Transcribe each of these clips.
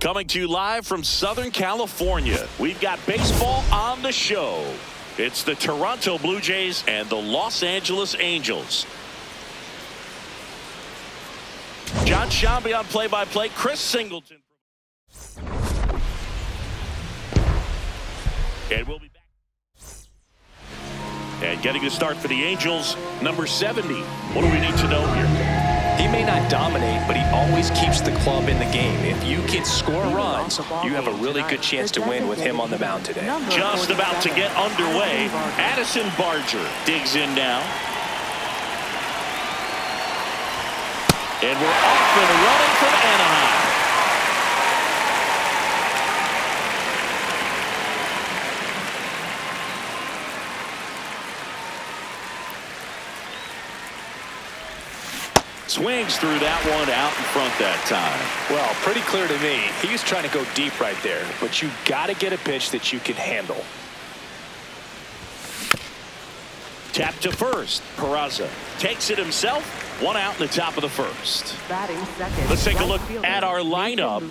Coming to you live from Southern California, we've got baseball on the show. It's the Toronto Blue Jays and the Los Angeles Angels. John Shambi on play-by-play. Chris Singleton. And we'll be back. And getting the start for the Angels, number 70. What do we need to know here? He may not dominate, but he always keeps the club in the game. If you can score runs, you have a really good chance to win with him on the mound today. Just about to get underway. Addison Barger digs in now. And we're off and running from Anaheim. Swings through that one out in front that time. Well, pretty clear to me. He was trying to go deep right there, but you got to get a pitch that you can handle. Tap to first. Peraza takes it himself. One out in the top of the first. Let's take a look at our lineup.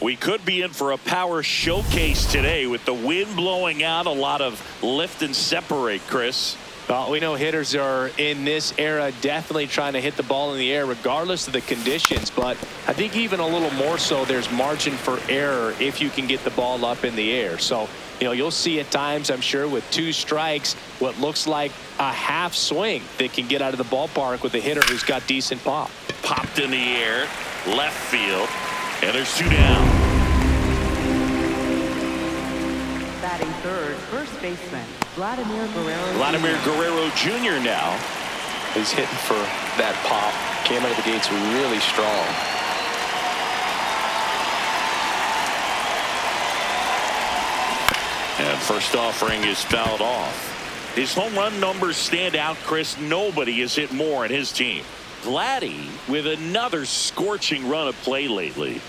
We could be in for a power showcase today with the wind blowing out. A lot of lift and separate, Chris. Well, we know hitters are in this era definitely trying to hit the ball in the air regardless of the conditions, but I think even a little more so there's margin for error if you can get the ball up in the air. So, you know, you'll see at times, I'm sure, with 2 strikes, what looks like a half swing that can get out of the ballpark with a hitter who's got decent pop. Popped in the air, left field, and there's 2 down. Batting third, first baseman, Vladimir Guerrero Jr. now. He's hitting for that pop. Came out of the gates really strong. And first offering is fouled off. His home run numbers stand out, Chris. Nobody has hit more on his team. Vladdy with another scorching run of play lately.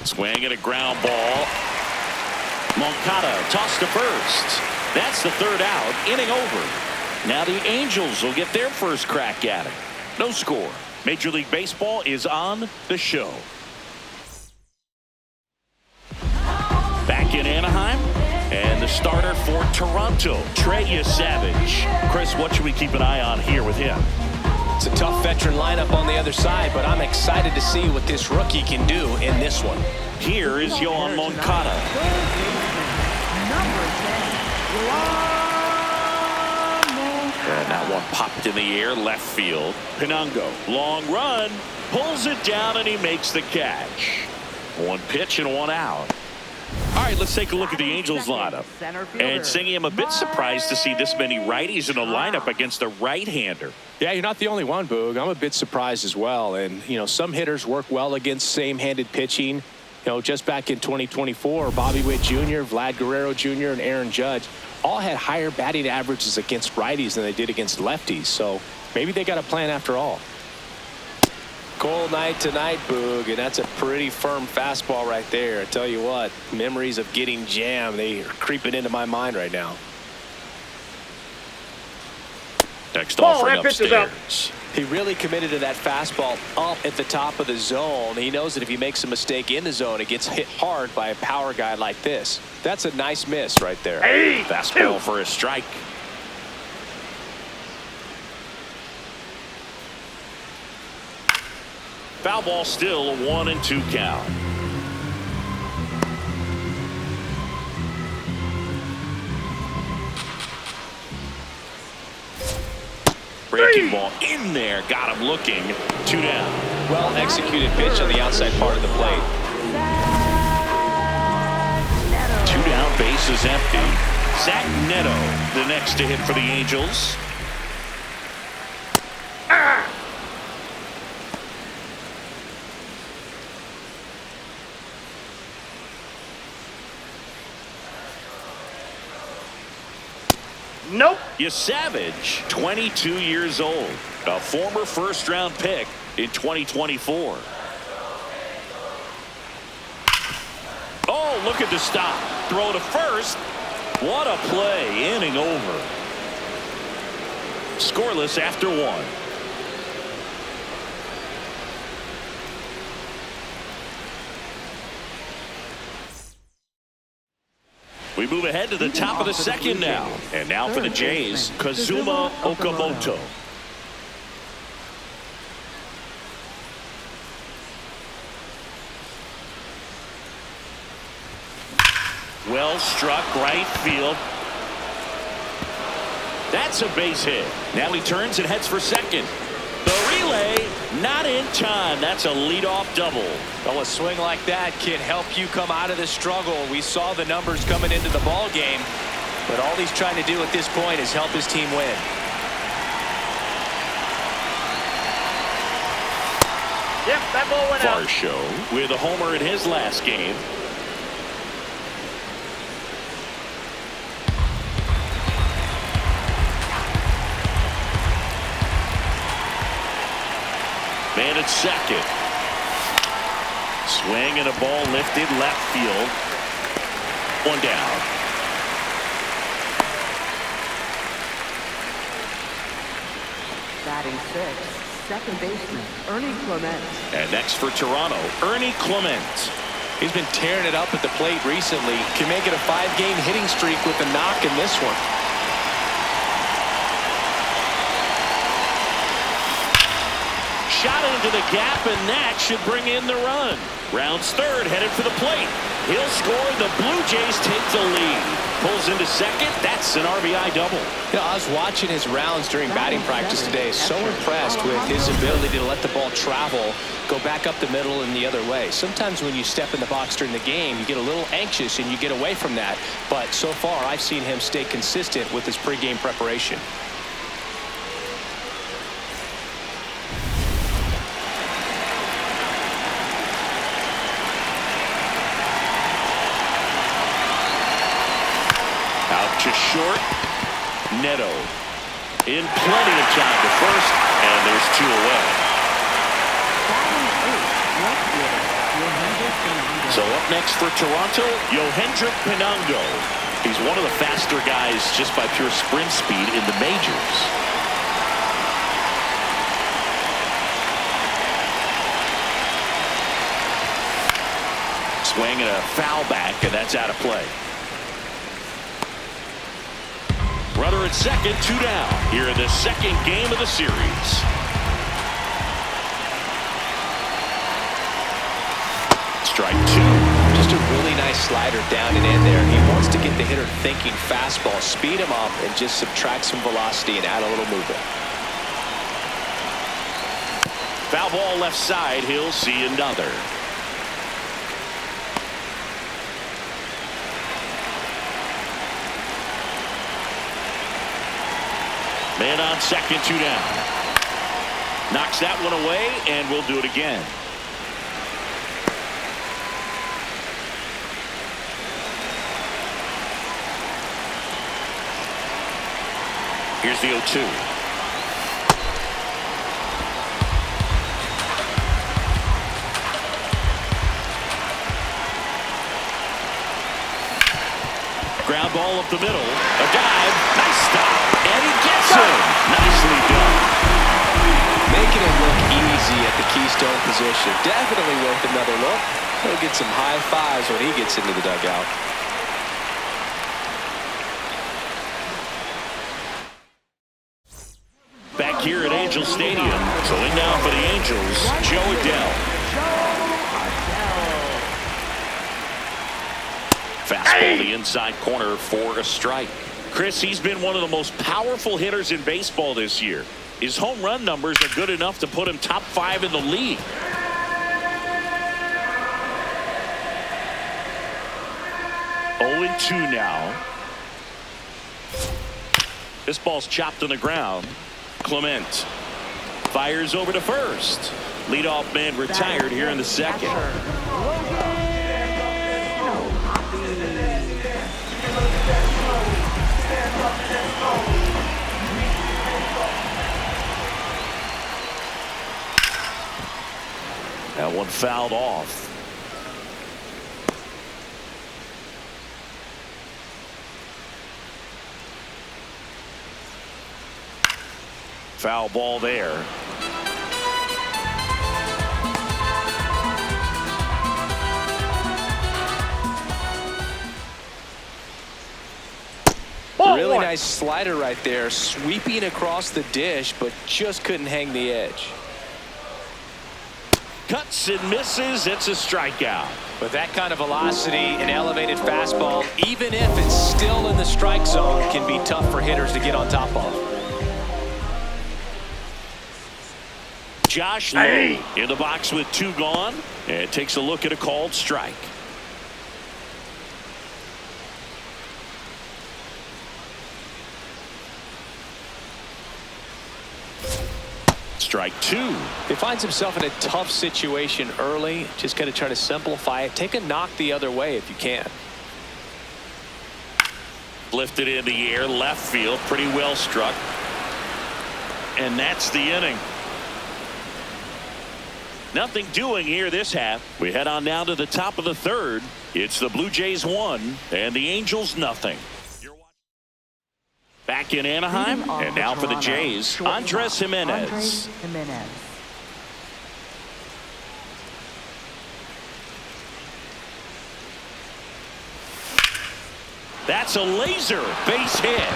Swing and a ground ball. Moncada tossed to first. That's the 3rd out. Inning over. Now the Angels will get their first crack at it. No score. Major League Baseball is on the show. Back in Anaheim. And the starter for Toronto, Trey Savage. Chris, what should we keep an eye on here with him? It's a tough veteran lineup on the other side, but I'm excited to see what this rookie can do in this one. Here is Yohan Moncada. And that one popped in the air, left field. Pinango, long run, pulls it down, and he makes the catch. 1 pitch and 1 out. All right, let's take a look at the Angels lineup. And Singy, I'm a bit surprised to see this many righties in a lineup against a right-hander. Yeah, you're not the only one, Boog. I'm a bit surprised as well. And, you know, some hitters work well against same-handed pitching. You know, just back in 2024, Bobby Witt Jr., Vlad Guerrero Jr., and Aaron Judge all had higher batting averages against righties than they did against lefties. So maybe they got a plan after all. Cold night tonight, Boog, and that's a pretty firm fastball right there. I tell you what, memories of getting jammed, they are creeping into my mind right now. Next offering upstairs. He really committed to that fastball up at the top of the zone. He knows that if he makes a mistake in the zone, it gets hit hard by a power guy like this. That's a nice miss right there. Hey, fastball for a strike. Foul ball, still a 1-2 count. Breaking ball in there, got him looking. 2 down. Well executed pitch on the outside part of the plate. 2 down, base is empty. Zach Neto, the next to hit for the Angels. Nope. Savage, 22 years old, a former first-round pick in 2024. Oh, look at the stop. Throw to first. What a play. Inning over. Scoreless after 1. We move ahead to the top of the second now. And now for the Jays, Kazuma Okamoto. Well struck right field. That's a base hit. Now he turns and heads for second. The relay not in time. That's a leadoff double. Well, a swing like that can help you come out of the struggle. We saw the numbers coming into the ball game, but all he's trying to do at this point is help his team win. Yep, that ball went out. Varsho with a homer in his last game. Man at second. Swing and a ball lifted left field. One down. Batting sixth, second baseman Ernie Clement. And next for Toronto, Ernie Clement. He's been tearing it up at the plate recently. Can make it a 5-game hitting streak with a knock in this one. Shot into the gap, and that should bring in the run. Rounds third, headed for the plate. He'll score. The Blue Jays take the lead. Pulls into second. That's an RBI double. You know, I was watching his rounds during batting practice today. So impressed with his ability to let the ball travel, go back up the middle and the other way. Sometimes when you step in the box during the game, you get a little anxious and you get away from that. But so far, I've seen him stay consistent with his pregame preparation. To short. Neto in plenty of time to first, and there's two away. So up next for Toronto, Yohendrick Pinango. He's one of the faster guys just by pure sprint speed in the majors. Swing and a foul back, and that's out of play. Runner at second, two down here in the second game of the series. Strike two. Just a really nice slider down and in there. He wants to get the hitter thinking fastball, speed him up, and just subtract some velocity and add a little movement. Foul ball left side. He'll see another. Man on second, two down. Knocks that one away, and we'll do it again. Here's the 0-2. Ground ball up the middle. A dive. Nice stop. And he gets him. Nicely done. Making it look easy at the keystone position. Definitely worth another look. He'll get some high fives when he gets into the dugout. Back here at Angel Stadium. So in now for the Angels, Joe Adell. Fastball the inside corner for a strike. Chris, he's been one of the most powerful hitters in baseball this year. His home run numbers are good enough to put him top 5 in the league. Oh-2 now. This ball's chopped on the ground. Clement fires over to first. Leadoff man retired here in the second. That one fouled off. Foul ball there. Really nice slider right there, sweeping across the dish, but just couldn't hang the edge. Cuts and misses. It's a strikeout. With that kind of velocity, an elevated fastball, even if it's still in the strike zone, can be tough for hitters to get on top of. Josh Lee in the box with 2 gone, and takes a look at a called strike. Strike 2. He finds himself in a tough situation early. Just got to try to simplify it. Take a knock the other way if you can. Lifted in the air, left field, pretty well struck. And that's the inning. Nothing doing here this half. We head on down to the top of the 3rd. It's the Blue Jays 1 and the Angels nothing. Back in Anaheim, and now for the Jays, Andres Jimenez. That's a laser base hit.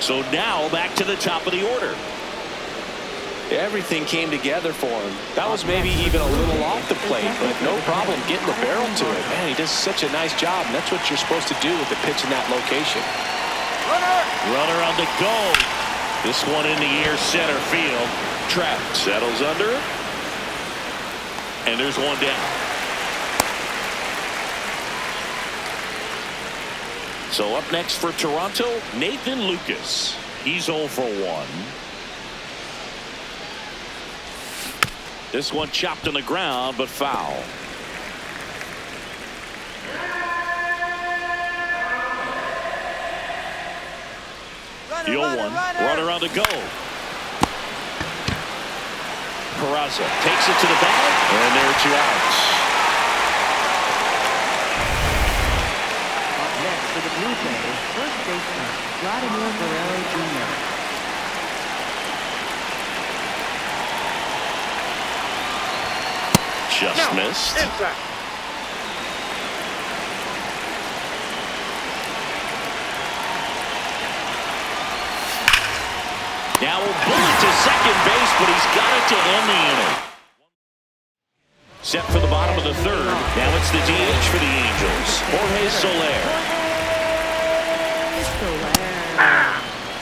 So now back to the top of the order. Everything came together for him. That was maybe even a little off the plate, but no problem getting the barrel to it. Man, he does such a nice job, and that's what you're supposed to do with the pitch in that location. Runner on the go. This one in the air, center field. Trap settles under it. And there's one down. So up next for Toronto, Nathan Lucas. He's 0 for 1. This one chopped on the ground, but foul. The 0-1. Runner on the go. Peraza takes it to the bag, and there are 2 outs. Up next for the Blue Jays, first baseman Vladimir Guerrero Jr. Just missed. Inside. Now a bullet to second base, but he's got it to end the inning. Set for the bottom of the 3rd. Now it's the DH for the Angels, Jorge Soler.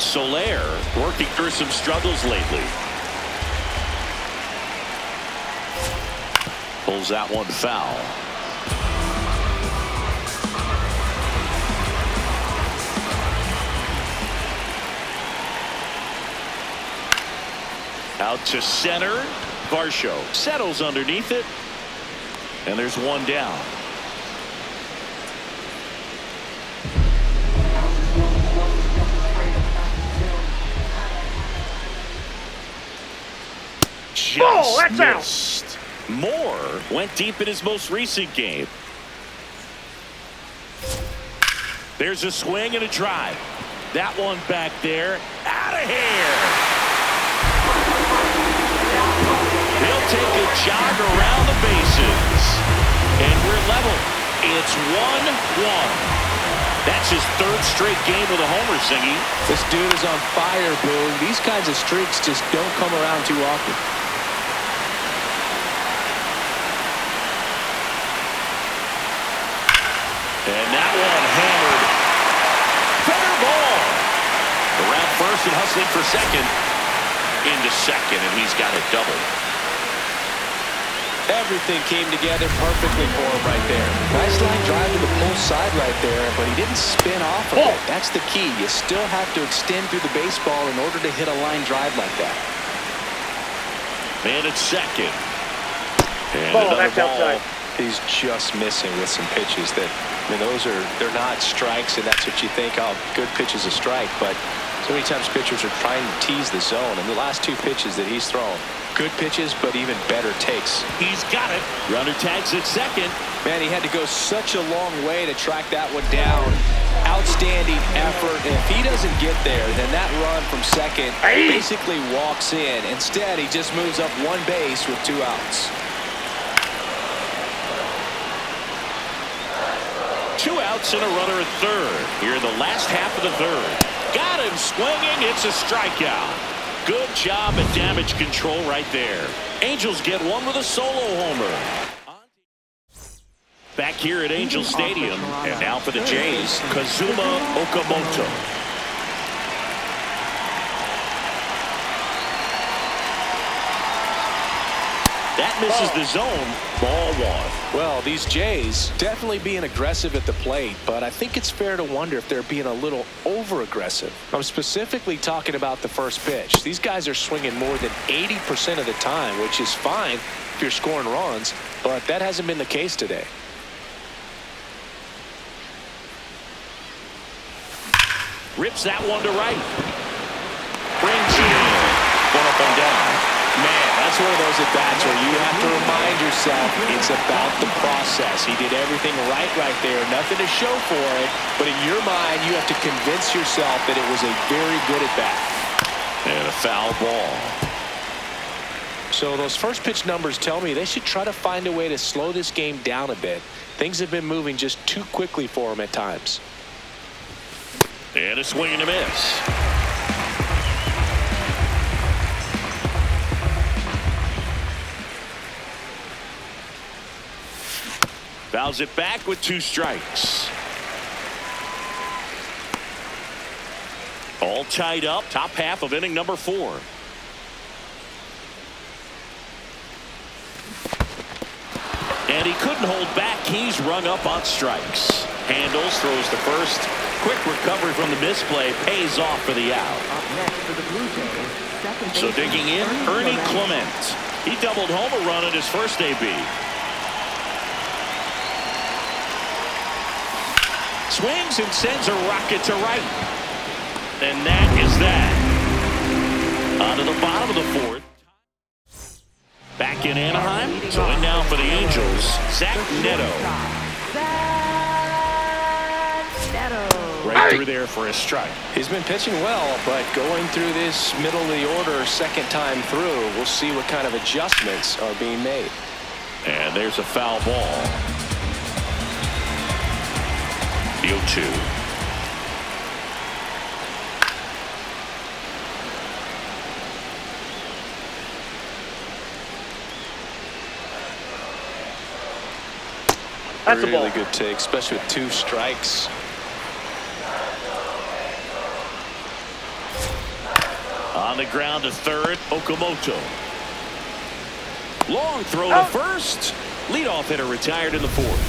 Soler working through some struggles lately. Pulls that one foul. Out to center. Varsho settles underneath it. And there's one down. Just that's out. missed. Moore went deep in his most recent game. There's a swing and a drive. That one back there. Out of here. He'll take a jog around the bases. And we're level. It's 1-1. That's his 3rd straight game with a homer, Singy. This dude is on fire, Boone. These kinds of streaks just don't come around too often. And that one hammered. Fair ball. Around first and hustling for second. Into second, and he's got a double. Everything came together perfectly for him right there. Nice line drive to the pull side right there, but he didn't spin off of it. That's the key. You still have to extend through the baseball in order to hit a line drive like that. Man at second. And Ball, another that's ball. outside. He's just missing with some pitches that, I mean, they're not strikes, and that's what you think, oh, good pitch is a strike, but so many times pitchers are trying to tease the zone, and the last 2 pitches that he's thrown, good pitches, but even better takes. He's got it. Runner tags at second. Man, he had to go such a long way to track that one down. Outstanding effort. And if he doesn't get there, then that run from second basically walks in. Instead, he just moves up 1 base with 2 outs. 2 outs and a runner at third here in the last half of the third. Got him swinging. It's a strikeout. Good job at damage control right there. Angels get one with a solo homer. Back here at Angel Stadium, and now for the Jays, Kazuma Okamoto. That misses the zone. Ball 1. Well, these Jays definitely being aggressive at the plate, but I think it's fair to wonder if they're being a little over-aggressive. I'm specifically talking about the first pitch. These guys are swinging more than 80% of the time, which is fine if you're scoring runs, but that hasn't been the case today. Rips that one to right. Brings it in. One up and down. Man, that's one of those at-bats where you have to remind yourself it's about the process. He did everything right there. Nothing to show for it. But in your mind, you have to convince yourself that it was a very good at-bat. And a foul ball. So those first pitch numbers tell me they should try to find a way to slow this game down a bit. Things have been moving just too quickly for them at times. And a swing and a miss. Fouls it back with 2 strikes. All tied up. Top half of inning number 4. And he couldn't hold back. He's rung up on strikes. Handles, throws to first. Quick recovery from the misplay, pays off for the out. Up next for the Blue Jays, second So baseman digging in, Ernie Clement. He doubled home a run at his first AB. Swings and sends a rocket to right. And that is that. On to the bottom of the 4th. Back in Anaheim. So in now for the Angels, Zach Neto. Right through there for a strike. He's been pitching well, but going through this middle of the order second time through, we'll see what kind of adjustments are being made. And there's a foul ball. The 0-2. That's a really ball. good take, especially with 2 strikes. On the ground to third, Okamoto. Long throw to first. Leadoff hitter retired in the 4th.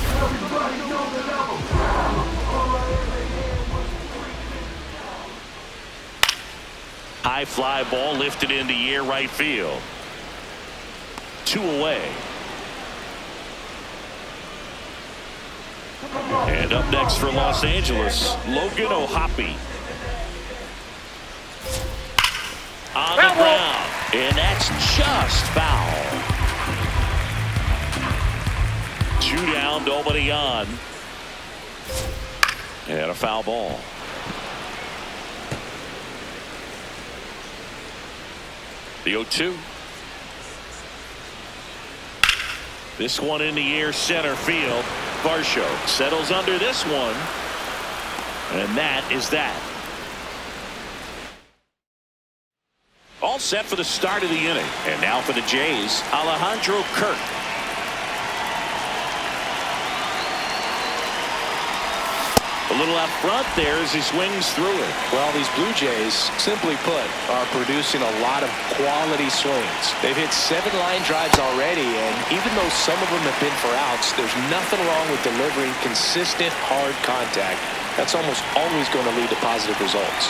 High fly ball lifted in the air right field. 2 away. And up next for Los Angeles, Logan O'Hoppe. On the ground, and that's just foul. 2 down, nobody on. And a foul ball. The 0-2. This one in the air, center field. Varsho settles under this one. And that is that. All set for the start of the inning. And now for the Jays, Alejandro Kirk. A little out front there as he swings through it. Well, these Blue Jays, simply put, are producing a lot of quality swings. They've hit 7 line drives already, and even though some of them have been for outs, there's nothing wrong with delivering consistent, hard contact. That's almost always going to lead to positive results.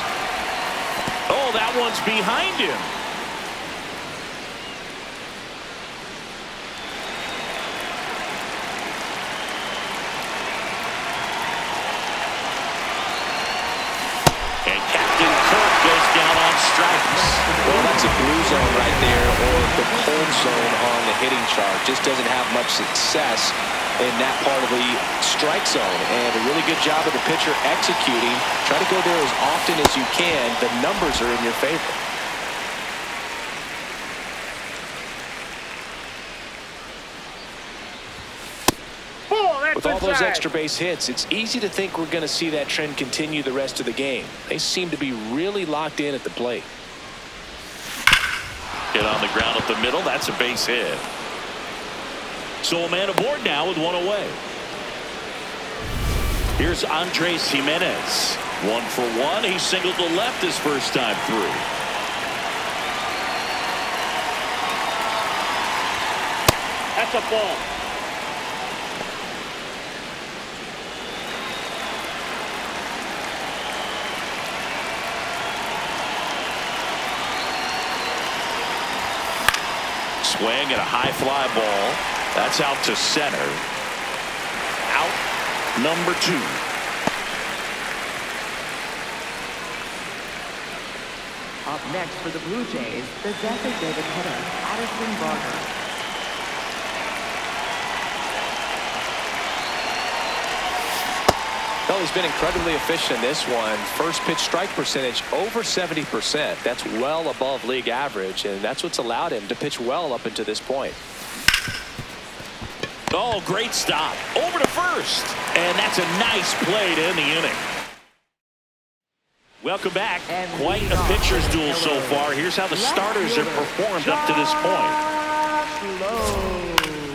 Oh, that one's behind him. And Captain Kirk goes down on strikes. Well, that's a blue zone right there, or the cold zone on the hitting chart. Just doesn't have much success in that part of the strike zone. And a really good job of the pitcher executing. Try to go there as often as you can. The numbers are in your favor. with all those extra base hits, it's easy to think we're going to see that trend continue the rest of the game. They seem to be really locked in at the plate. Hit on the ground up the middle. That's a base hit. So a man aboard now with one away. Here's Andres Jimenez. 1 for 1. He singled to left his first time through. That's a ball. Swing and a high fly ball. That's out to center. Out number 2. Up next for the Blue Jays, the designated hitter, Addison Barger. Well, he's been incredibly efficient in this one. First pitch strike percentage over 70%. That's well above league average, and that's what's allowed him to pitch well up until this point. Oh, great stop. Over to first. And that's a nice play to end the inning. Welcome back. Quite a pitcher's duel so far. Here's how the starters have performed up to this point.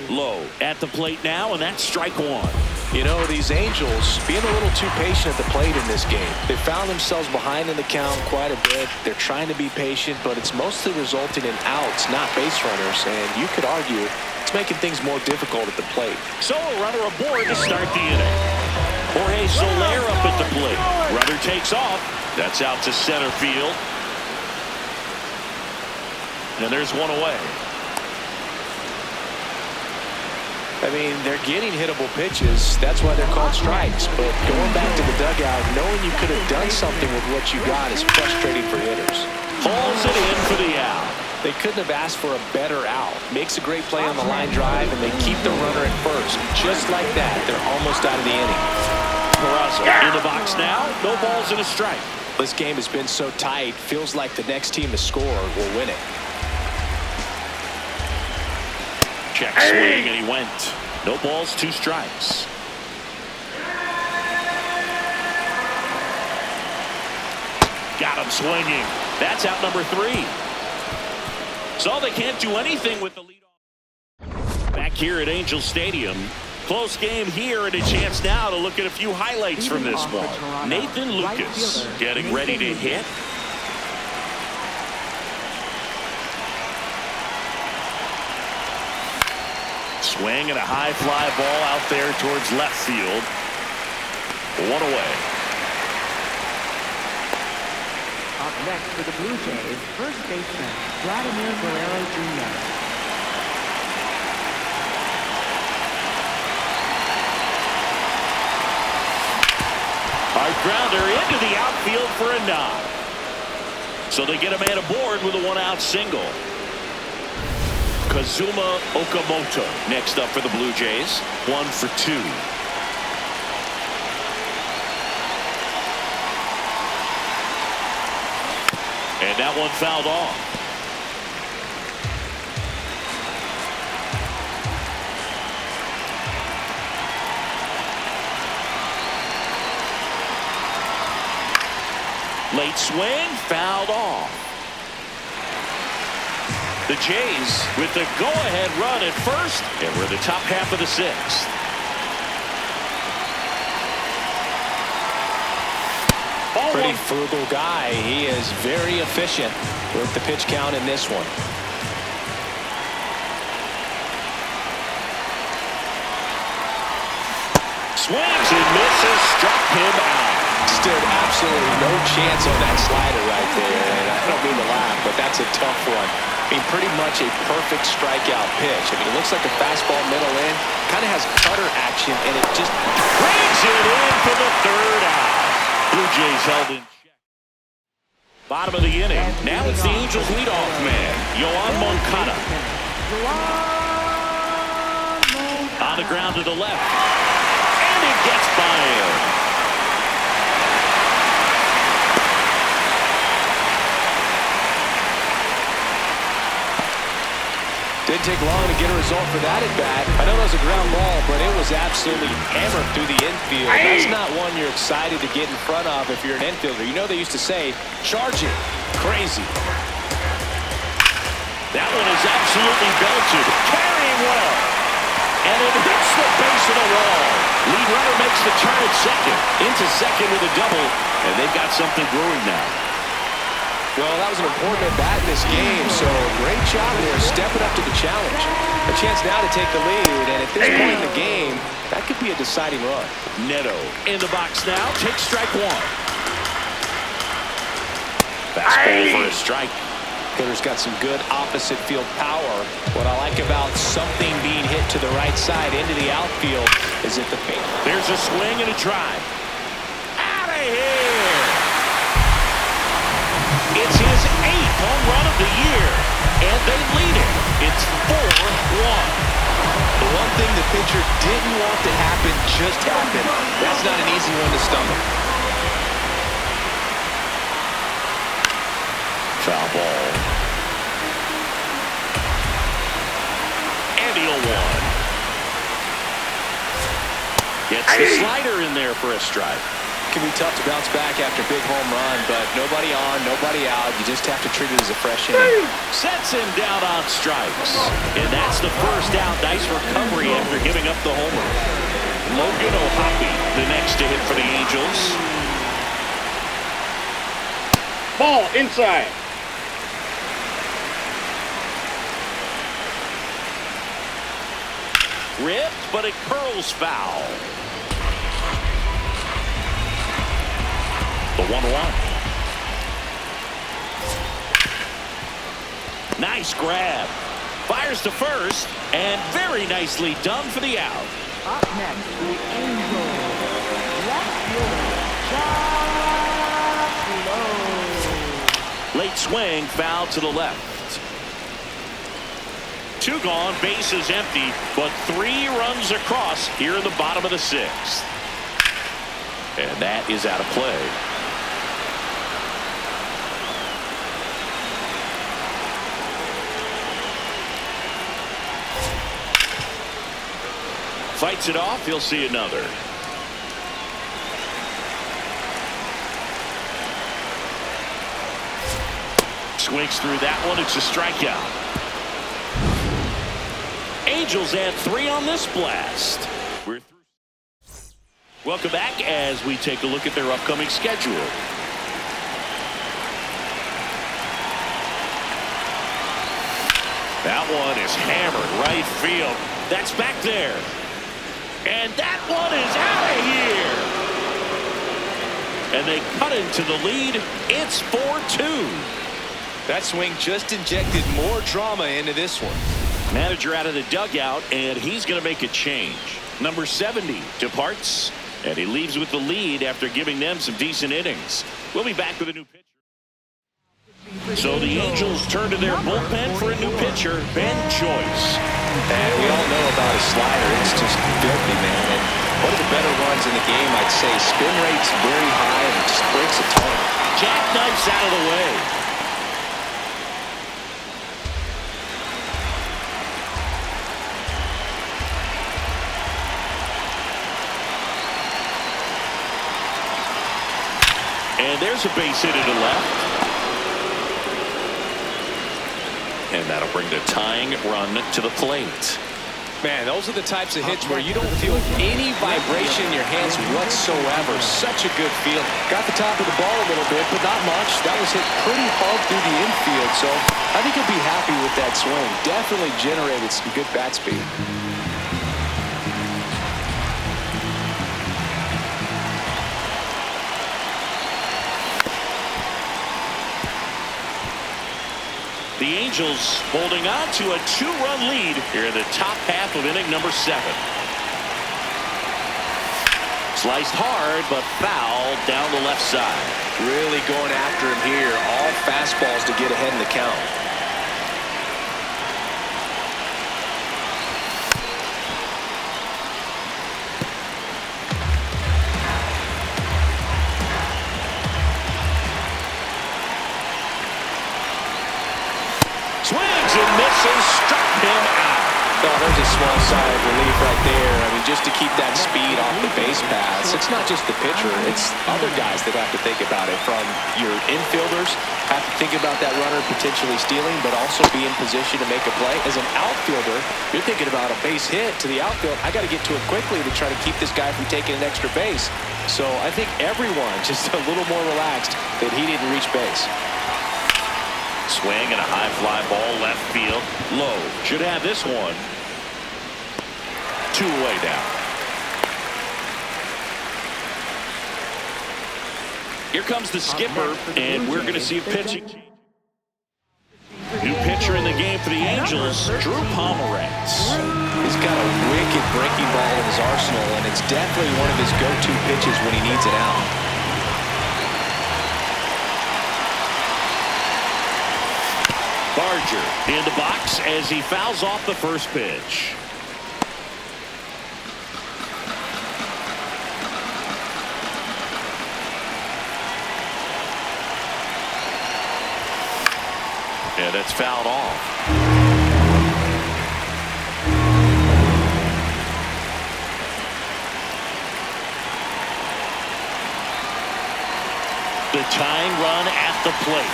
Low at the plate now, and that's strike 1. You know, these Angels being a little too patient at the plate in this game. They found themselves behind in the count quite a bit. They're trying to be patient, but it's mostly resulting in outs, not base runners. And you could argue it's making things more difficult at the plate. So a runner aboard to start the inning. Jorge Soler up at the plate. Runner takes off. That's out to center field. And there's one away. I mean, they're getting hittable pitches. That's why they're called strikes. But going back to the dugout, knowing you could have done something with what you got is frustrating for hitters. Hauls it in for the out. They couldn't have asked for a better out. Makes a great play on the line drive, and they keep the runner at first. Just like that, they're almost out of the inning. Peraza in the box now. No balls and a strike. This game has been so tight. Feels like the next team to score will win it. Check swing, and he went. No balls, 2 strikes. Got him swinging. That's out number 3. So they can't do anything with the leadoff. Back here at Angel Stadium. Close game here, and a chance now to look at a few highlights from this one. Nathan Lucas getting ready to hit. Swing and a high fly ball out there towards left field. 1 away. Up next for the Blue Jays, first baseman, Vladimir Guerrero Jr. Hard grounder into the outfield for a nod. So they get a man aboard with a 1-out single. Kazuma Okamoto next up for the Blue Jays. 1 for 2. And that one fouled off. Late swing, fouled off. The Jays with the go-ahead run at first, and we're in the top half of the 6th. Pretty frugal guy. He is very efficient with the pitch count in this one. Swings and misses, struck him out. Stood absolutely no chance on that slider right there. And I don't mean to laugh, but that's a tough one. I mean, pretty much a perfect strikeout pitch. I mean, it looks like a fastball middle in. Kind of has cutter action, and it just brings it in for the 3rd out. Blue Jays held in check. Bottom of the inning. Now it's the Angels leadoff man, Yoan Moncada. On the ground to the left. And it gets by him. didn't take long to get a result for that at bat. I know that was a ground ball, but it was absolutely hammered through the infield. That's not one you're excited to get in front of if you're an infielder. You know they used to say, charge it. Crazy. That one is absolutely belted. Carrying well. And it hits the base of the wall. Lead runner makes the turn at second. Into second with a double. And they've got something brewing now. Well, that was an important at-bat in this game, so great job there stepping up to the challenge. A chance now to take the lead, and at this point in the game, that could be a deciding run. Neto in the box now. Takes strike one. Fastball for a strike. Hitter's got some good opposite field power. What I like about something being hit to the right side into the outfield is that the paint. There's a swing and a drive. Out of here! It's his 8th home run of the year, and they lead it. It's 4-1. The one thing the pitcher didn't want to happen just happened. That's not an easy one to stomach. Foul ball. And he'll one. Gets the slider in there for a strike. It can be tough to bounce back after a big home run, but nobody on, nobody out. You just have to treat it as a fresh inning. Sets him down on strikes. And that's the first out. Nice recovery after giving up the homer. Logan O'Hoppe, the next to hit for the Angels. Ball inside. Ripped, but it curls foul. The 1-1. Nice grab. Fires to first, and very nicely done for the out. Up next, the Angels. Left fielder, Josh Lowe. Late swing, foul to the left. 2 gone, bases empty, but 3 runs across here in the bottom of the 6th. And that is out of play. Fights it off. He'll see another. Swings through that one. It's a strikeout. Angels add 3 on this blast. We're through. Welcome back as we take a look at their upcoming schedule. That one is hammered right field. That's back there. And that one is out of here. And they cut into the lead. It's 4-2. That swing just injected more drama into this one. Manager out of the dugout, and he's going to make a change. Number 70 departs, and he leaves with the lead after giving them some decent innings. We'll be back with a new pitcher. So the Angels turn to their bullpen for a new pitcher, Ben Joyce. And we all know about his slider. It's just filthy, man. And one of the better runs in the game, I'd say. Spin rate's very high, and it just breaks a ton. Jackknifes out of the way. And there's a base hit to the left. And that'll bring the tying run to the plate. Man, those are the types of hits where you don't feel any vibration in your hands whatsoever. Such a good feel. Got the top of the ball a little bit, but not much. That was hit pretty hard through the infield, so I think he'll be happy with that swing. Definitely generated some good bat speed. The Angels holding on to a 2-run lead here in the top half of inning number 7. Sliced hard, but foul down the left side. Really going after him here. All fastballs to get ahead in the count. Swings and misses, struck him small sigh of relief right there. I mean, just to keep that speed off the base paths. It's not just the pitcher. It's other guys that have to think about it. From your infielders have to think about that runner potentially stealing, but also be in position to make a play. As an outfielder, you're thinking about a base hit to the outfield. I got to get to it quickly to try to keep this guy from taking an extra base. So I think everyone just a little more relaxed that he didn't reach base. Swing and a high fly ball left field. Low. Should have this one. 2 away down. Here comes the skipper, and we're going to see a pitching. New pitcher in the game for the Angels, Drew Pomeranz. He's got a wicked breaking ball in his arsenal, and it's definitely one of his go-to pitches when he needs it out. Barger in the box as he fouls off the first pitch. And it's fouled off. The tying run at the plate.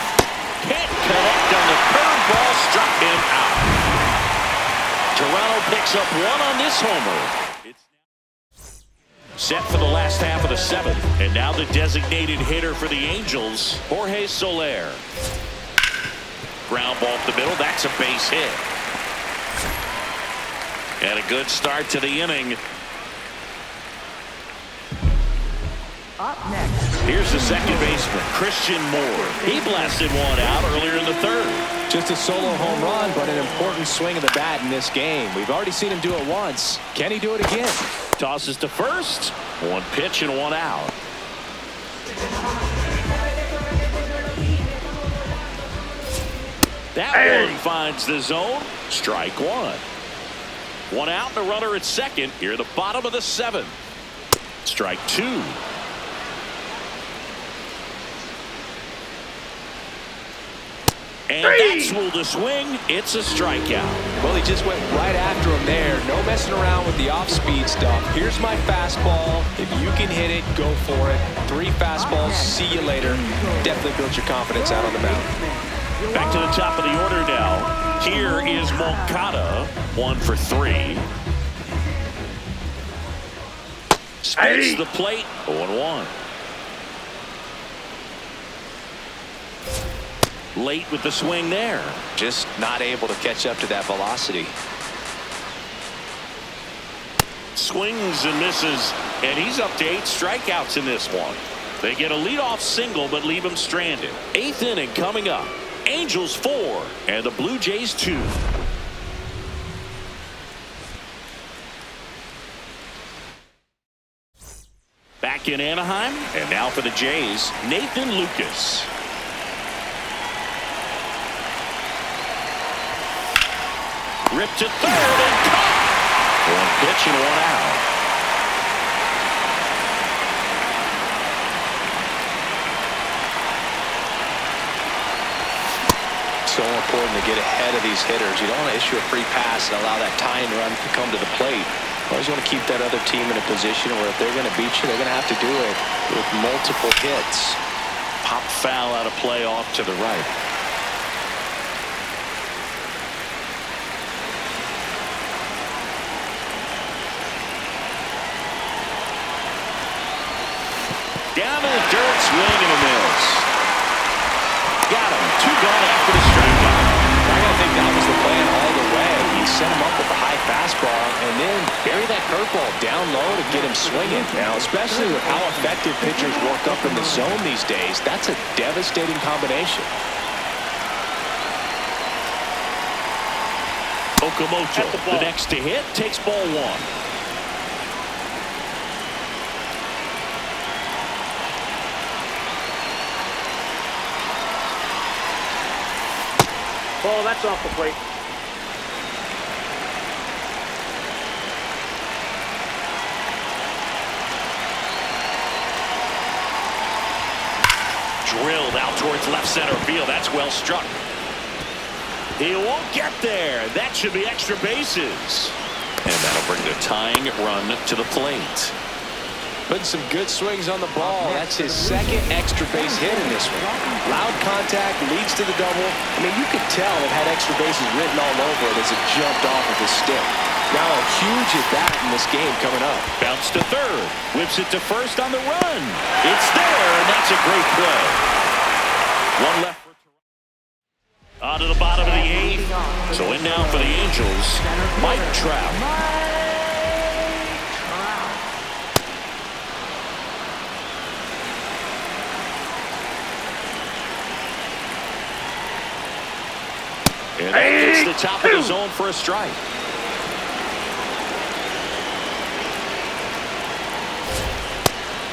Can't connect on the curveball, struck him out. Toronto picks up 1 on this homer. It's set for the last half of the 7th, and now the designated hitter for the Angels, Jorge Soler. Ground ball up the middle. That's a base hit. And a good start to the inning. Up next. Here's the second baseman, Christian Moore. He blasted one out earlier in the 3rd. Just a solo home run, but an important swing of the bat in this game. We've already seen him do it once. Can he do it again? Tosses to first. 1 pitch and 1 out. That one finds the zone. Strike 1. 1 out and a runner at second. Here at the bottom of the 7th. Strike 2. And that's ruled a swing. It's a strikeout. Well, he just went right after him there. No messing around with the off-speed stuff. Here's my fastball. If you can hit it, go for it. 3 fastballs. See you later. Definitely built your confidence out on the mound. Back to the top of the order now. Here is Moncada. 1 for 3. Spins the plate. 0-1. Late with the swing there. Just not able to catch up to that velocity. Swings and misses, and he's up to 8 strikeouts in this one. They get a leadoff single but leave him stranded. 8th inning coming up. Angels 4 and the Blue Jays 2. Back in Anaheim, and now for the Jays, Nathan Lucas. Ripped to third and caught. 1 pitch and 1 out. So important to get ahead of these hitters. You don't want to issue a free pass and allow that tying run to come to the plate. You always want to keep that other team in a position where if they're going to beat you, they're going to have to do it with multiple hits. Pop foul out of play off to the right. Down in the dirt, swing and a miss. Got him. 2 gone after the strikeout. I gotta think that was the plan all the way. He set him up with a high fastball and then bury that curveball down low to get him swinging. Now, especially with how effective pitchers work up in the zone these days, that's a devastating combination. Okamoto, the next to hit, takes ball 1. Oh, that's off the plate. Drilled out towards left center field. That's well struck. He won't get there. That should be extra bases. And that'll bring the tying run to the plate. Putting some good swings on the ball. That's his second extra base hit in this one. Loud contact leads to the double. I mean, you could tell it had extra bases written all over it as it jumped off of his stick. Now a huge at bat in this game coming up. Bounce to third. Whips it to first on the run. It's there, and that's a great play. One left. On to the bottom of the eighth. So in now for the Angels, Mike Trout. And that hits the top of the zone for a strike.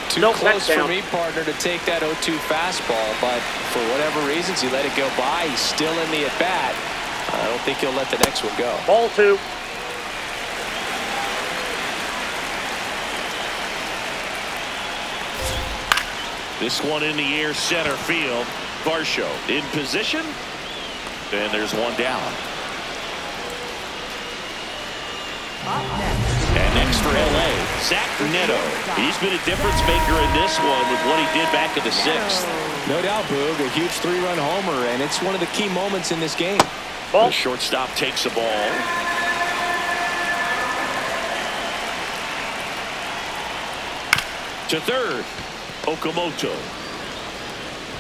Too close for me, partner, to take that 0-2 fastball, but for whatever reasons, he let it go by. He's still in the at-bat. I don't think he'll let the next one go. Ball 2. This one in the air, center field. Varsho in position. And there's one down. And next for L.A., Zach Neto. He's been a difference maker in this one with what he did back in the sixth. No doubt, Boog. A huge 3-run homer, and it's one of the key moments in this game. The shortstop takes the ball. To third, Okamoto.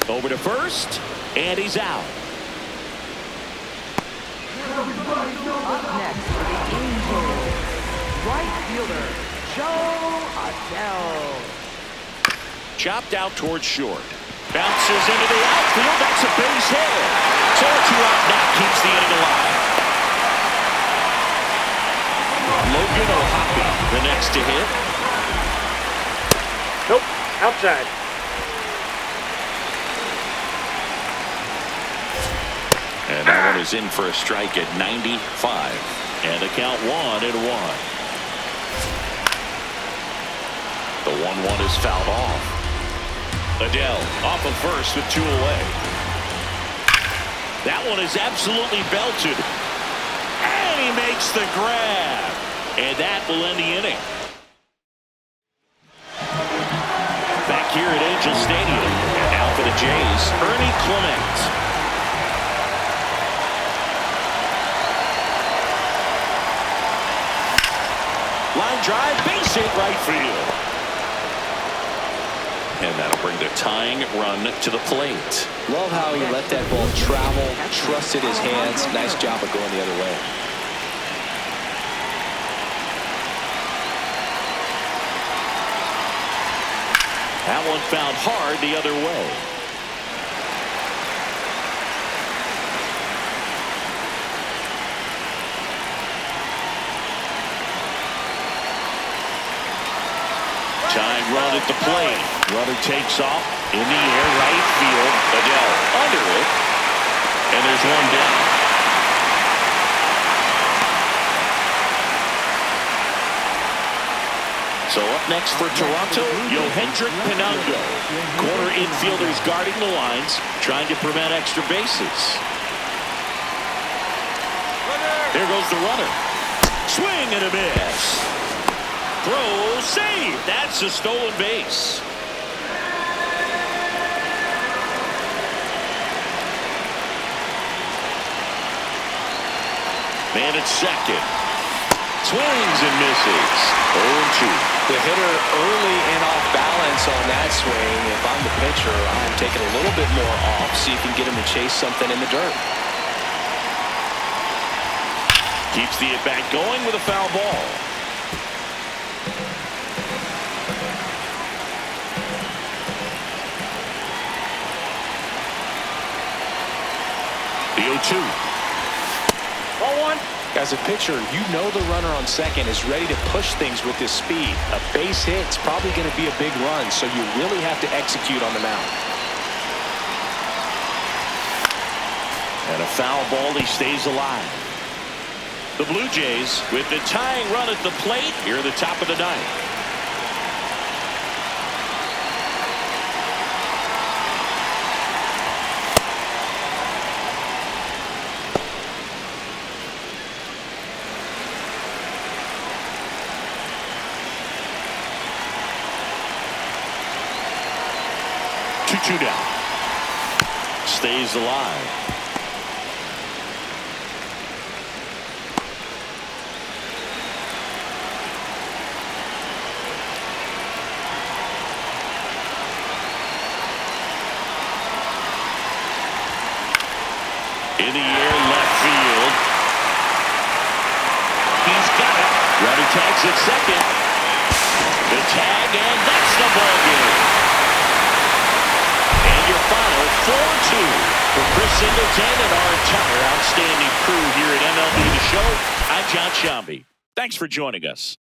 Over to first, and he's out. Up next for the Angels, right fielder, Joe Adele. Chopped out towards short. Bounces into the outfield. That's a base hit. So a 2-out knock keeps the inning alive. Logan O'Hoppe, the next to hit. Nope. Outside. And that one is in for a strike at 95. And the count 1-1. The 1-1 is fouled off. Adele off of first with 2 away. That one is absolutely belted. And he makes the grab. And that will end the inning. Back here at Angel Stadium. And now for the Jays, Ernie Clement. Line drive, base hit right field. And that'll bring the tying run to the plate. Love how he let that ball travel, trusted his hands. Nice job of going the other way. That one found hard the other way. Tying run at the plate. Runner takes off in the air, right field. Adele under it. And there's one down. So up next for Toronto, Yohendrick Pinango. Corner infielders guarding the lines, trying to prevent extra bases. There goes the runner. Swing and a miss. Throw, save. That's a stolen base. Man at second. Swings and misses. 0-2. The hitter early and off balance on that swing. If I'm the pitcher, I'm taking a little bit more off, see if you can get him to chase something in the dirt. Keeps the at-bat going with a foul ball. The 0-2. Ball 1. As a pitcher, you know the runner on second is ready to push things with his speed. A base hit's probably going to be a big run, so you really have to execute on the mound. And a foul ball, he stays alive. The Blue Jays with the tying run at the plate here at the top of the ninth. 2-2 down. Stays alive. In the air, left field. He's got it. Runner tags at second. The tag, and that's the ball game. And your final 4-2 for Chris Singleton and our entire outstanding crew here at MLB The Show. I'm John Shambi. Thanks for joining us.